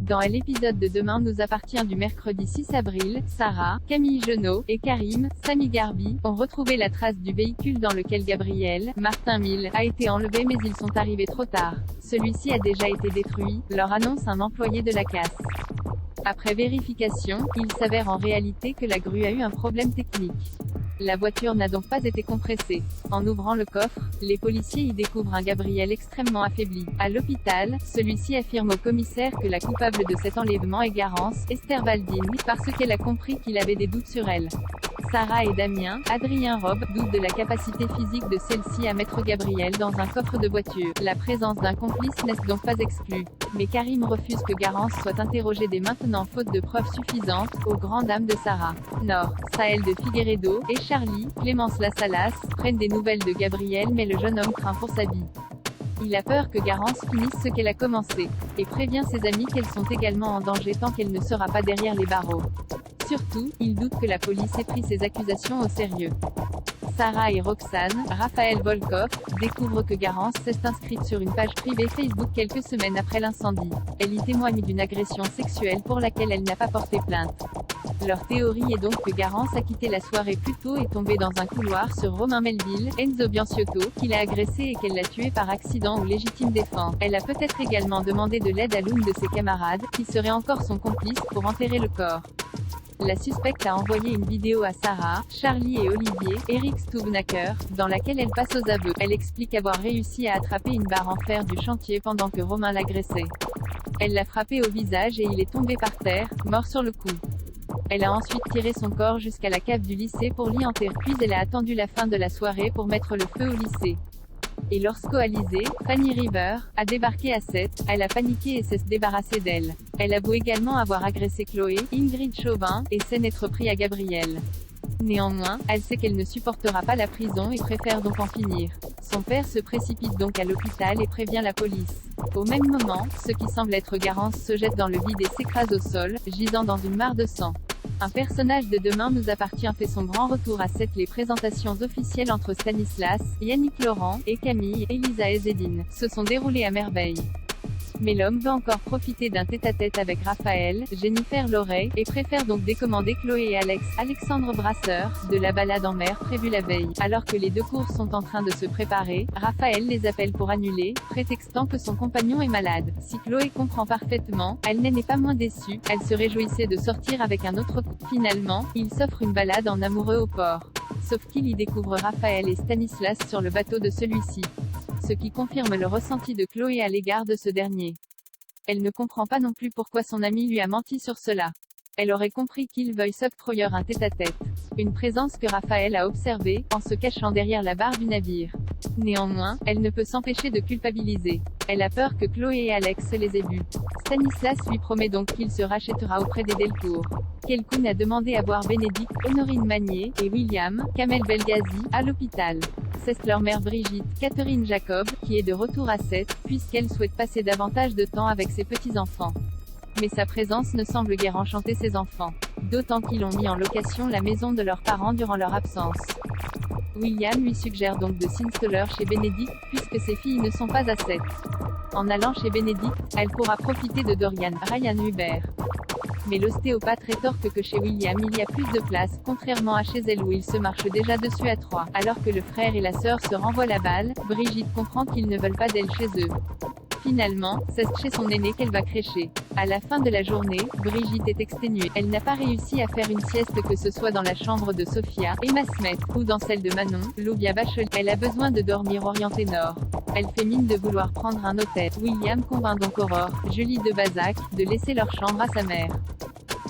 Dans l'épisode de Demain nous appartient du mercredi 6 avril, Sarah, Camille Genot et Karim, Sami Garbi, ont retrouvé la trace du véhicule dans lequel Gabriel, Martin Mille, a été enlevé mais ils sont arrivés trop tard. Celui-ci a déjà été détruit, leur annonce un employé de la casse. Après vérification, il s'avère en réalité que la grue a eu un problème technique. La voiture n'a donc pas été compressée. En ouvrant le coffre, les policiers y découvrent un Gabriel extrêmement affaibli. À l'hôpital, celui-ci affirme au commissaire que la coupable de cet enlèvement est Garance, Esther Baldin, parce qu'elle a compris qu'il avait des doutes sur elle. Sarah et Damien, Adrien Robe, doutent de la capacité physique de celle-ci à mettre Gabriel dans un coffre de voiture. La présence d'un complice n'est donc pas exclue. Mais Karim refuse que Garance soit interrogée dès maintenant faute de preuves suffisantes, aux grandes dames de Sarah. Nord, Sahel de Figueiredo, et Charlie, Clémence Lassalas, prennent des nouvelles de Gabriel mais le jeune homme craint pour sa vie. Il a peur que Garance finisse ce qu'elle a commencé, et prévient ses amis qu'elles sont également en danger tant qu'elle ne sera pas derrière les barreaux. Surtout, il doute que la police ait pris ses accusations au sérieux. Sarah et Roxane, Raphaël Volkov, découvrent que Garance s'est inscrite sur une page privée Facebook quelques semaines après l'incendie. Elle y témoigne d'une agression sexuelle pour laquelle elle n'a pas porté plainte. Leur théorie est donc que Garance a quitté la soirée plus tôt et tombé dans un couloir sur Romain Melville, Enzo Bianciotto, qui l'a agressé et qu'elle l'a tué par accident ou légitime défense. Elle a peut-être également demandé de l'aide à l'une de ses camarades, qui serait encore son complice, pour enterrer le corps. La suspecte a envoyé une vidéo à Sarah, Charlie et Olivier, Eric Stubnacker, dans laquelle elle passe aux aveux. Elle explique avoir réussi à attraper une barre en fer du chantier pendant que Romain l'agressait. Elle l'a frappé au visage et il est tombé par terre, mort sur le coup. Elle a ensuite tiré son corps jusqu'à la cave du lycée pour l'y enterrer, puis elle a attendu la fin de la soirée pour mettre le feu au lycée. Et lorsqu'Alizée, Fanny River, a débarqué à 7, elle a paniqué et s'est débarrassée d'elle. Elle avoue également avoir agressé Chloé, Ingrid Chauvin, et s'en être pris à Gabriel. Néanmoins, elle sait qu'elle ne supportera pas la prison et préfère donc en finir. Son père se précipite donc à l'hôpital et prévient la police. Au même moment, ce qui semble être Garance se jette dans le vide et s'écrase au sol, gisant dans une mare de sang. Un personnage de Demain nous appartient fait son grand retour à 7. Les présentations officielles entre Stanislas, Yannick Laurent, et Camille, Elisa et Zédine, se sont déroulées à merveille. Mais l'homme veut encore profiter d'un tête-à-tête avec Raphaël, Jennifer Loret, et préfère donc décommander Chloé et Alexandre Brasseur, de la balade en mer prévue la veille. Alors que les deux courses sont en train de se préparer, Raphaël les appelle pour annuler, prétextant que son compagnon est malade. Si Chloé comprend parfaitement, elle n'est pas moins déçue, elle se réjouissait de sortir avec un autre couple. Finalement, il s'offre une balade en amoureux au port. Sauf qu'il y découvre Raphaël et Stanislas sur le bateau de celui-ci. Ce qui confirme le ressenti de Chloé à l'égard de ce dernier. Elle ne comprend pas non plus pourquoi son ami lui a menti sur cela. Elle aurait compris qu'il veuille s'octroyer un tête-à-tête. Une présence que Raphaël a observée, en se cachant derrière la barre du navire. Néanmoins, elle ne peut s'empêcher de culpabiliser. Elle a peur que Chloé et Alex les aient vus. Stanislas lui promet donc qu'il se rachètera auprès des Delcourt. Kelkoun a demandé à voir Bénédicte, Honorine Magnier, et William, Kamel Belghazi, à l'hôpital. C'est leur mère Brigitte, Catherine Jacob, qui est de retour à 7, puisqu'elle souhaite passer davantage de temps avec ses petits-enfants. Mais sa présence ne semble guère enchanter ses enfants. D'autant qu'ils ont mis en location la maison de leurs parents durant leur absence. William lui suggère donc de s'installer chez Bénédicte, puisque ses filles ne sont pas à 7. En allant chez Bénédicte, elle pourra profiter de Dorian, Ryan Hubert. Mais l'ostéopathe rétorque que chez William il y a plus de place, contrairement à chez elle où il se marche déjà dessus à 3. Alors que le frère et la sœur se renvoient la balle, Brigitte comprend qu'ils ne veulent pas d'elle chez eux. Finalement, c'est chez son aîné qu'elle va crécher. À la fin de la journée, Brigitte est exténuée. Elle n'a pas réussi à faire une sieste que ce soit dans la chambre de Sophia, Emma Smet, ou dans celle de Manon, Loubia Bachelier. Elle a besoin de dormir orientée nord. Elle fait mine de vouloir prendre un hôtel. William convainc donc Aurore, Julie de Bazac, de laisser leur chambre à sa mère.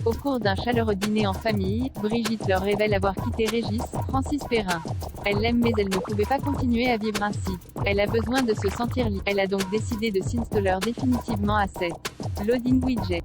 Au cours d'un chaleureux dîner en famille, Brigitte leur révèle avoir quitté Régis, Francis Perrin. Elle l'aime mais elle ne pouvait pas continuer à vivre ainsi. Elle a besoin de se sentir libre. Elle a donc décidé de s'installer définitivement à 7. Loading widget.